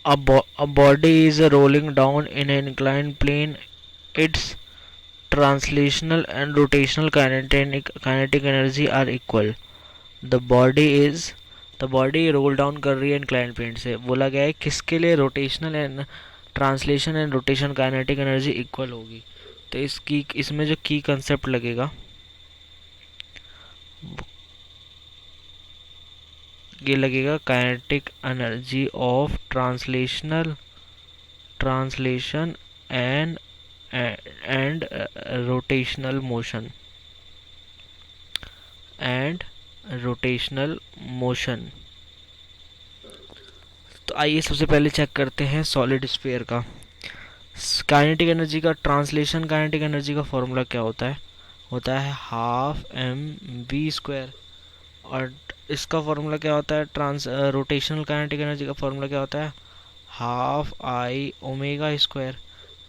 A body is rolling down in an inclined plane. Its translational and rotational kinetic energy are equal. The body is the body roll down कर रही है incline plane से. बोला गया है किसके लिए rotational and translation and rotation kinetic energy equal होगी. तो इसमें जो की कंसेप्ट लगेगा ये लगेगा kinetic energy of translation and rotational motion तो आइए सबसे पहले चेक करते हैं सॉलिड स्फीयर का काइनेटिक एनर्जी का. ट्रांसलेशन काइनेटिक एनर्जी का फॉर्मूला क्या होता है हाफ एम वी स्क्वायर. और इसका फॉर्मूला क्या होता है रोटेशनल काइनेटिक एनर्जी का फॉर्मूला क्या होता है हाफ आई ओमेगा स्क्वायर.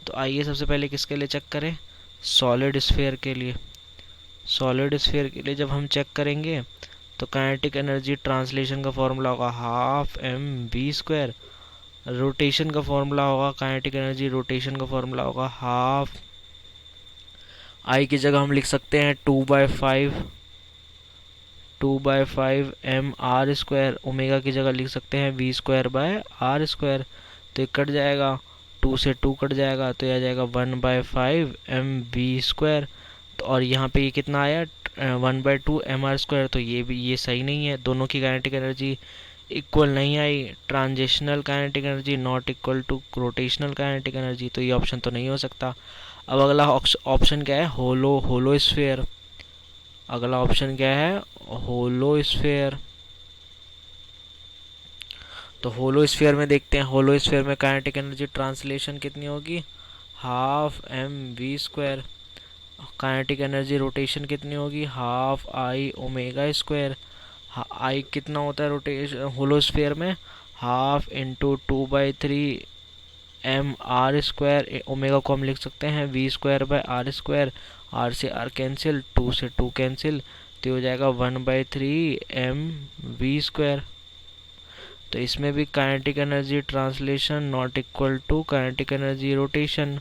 तो आइए सबसे पहले किसके लिए चेक करें सॉलिड स्फीयर के लिए. सॉलिड स्फीयर के लिए जब हम चेक करेंगे तो काइनेटिक एनर्जी ट्रांसलेशन का फॉर्मूला होगा half M V square. Rotation का फॉर्मूला होगा काइनेटिक एनर्जी रोटेशन का फॉर्मूला होगा हाफ आई की जगह हम लिख सकते हैं 2/5 एम आर स्क्वायर. ओमेगा की जगह लिख सकते हैं V square by R square. तो ये कट जाएगा 2 से 2 कट जाएगा तो यह आ जाएगा 1/5 एम वी स्क्वायर. तो और यहाँ पे ये कितना आया 1/2 एम आर स्क्वायर. तो ये सही नहीं है. दोनों की काइनेटिक एनर्जी इक्वल नहीं I. Translational kinetic energy not equal to rotational kinetic energy. तो ये ऑप्शन तो नहीं हो सकता. अब अगला ऑप्शन क्या है होलो स्फीयर. अगला ऑप्शन क्या है होलो स्फीयर. तो होलो स्फीयर में देखते हैं. होलो स्फीयर में काइनेटिक एनर्जी ट्रांसलेशन कितनी होगी half M V square. Kinetic energy rotation कितनी होगी half I omega square. I कितना होता है रोटेशन होलो स्फीयर में half into 2/3 M R square. Omega को हम लिख सकते हैं V square by R square. R से आर कैंसिल 2 से 2 कैंसिल तो हो जाएगा 1/3 एम वी स्क्वायर. तो इसमें भी kinetic energy translation not equal to kinetic energy rotation.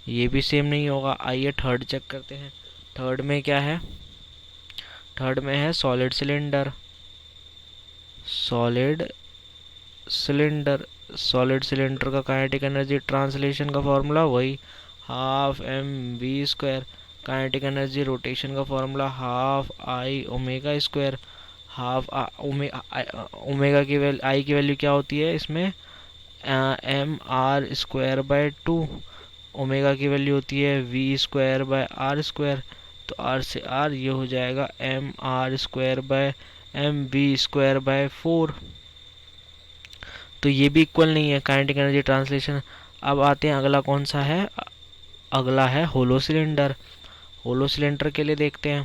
ये भी सेम नहीं होगा. आइए थर्ड चेक करते हैं. थर्ड में क्या है थर्ड में है सॉलिड सिलेंडर. सॉलिड सिलेंडर का काइनेटिक एनर्जी ट्रांसलेशन का फॉर्मूला वही half M V square. Kinetic energy rotation का formula half I omega square. Half omega की वैल्यू आई की वैल्यू क्या होती है इसमें M R square by 2. Omega की वैल्यू होती है V square by R square. तो आर से आर ये हो जाएगा M R square by M V square by 4. तो ये भी इक्वल नहीं है काइनेटिक एनर्जी ट्रांसलेशन. अब आते हैं अगला कौन सा है. अगला है होलो सिलेंडर. होलो सिलेंडर के लिए देखते हैं.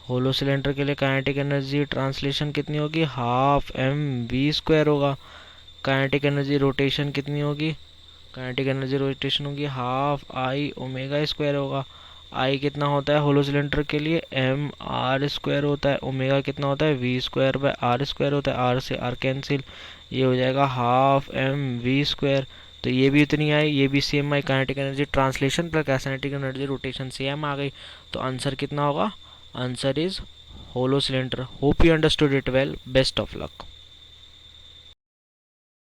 होलो सिलेंडर के लिए काइनेटिक एनर्जी ट्रांसलेशन कितनी होगी हाफ एम वी स्क्वायर होगा. काइनेटिक एनर्जी रोटेशन कितनी होगी काइनेटिक एनर्जी रोटेशन होगी हाफ आई ओमेगा स्क्वायर होगा. आई कितना होता है होलो सिलेंडर के लिए एम आर स्क्वायर होता है. ओमेगा कितना होता है V square by R square होता है. आर से आर कैंसिल ये हो जाएगा हाफ एम वी स्क्वायर. तो ये भी इतनी आई ये भी same I. Kinetic energy translation plus kinetic energy rotation same आ गई. तो आंसर कितना होगा answer is hollow cylinder. Hope you understood it well. Best of luck.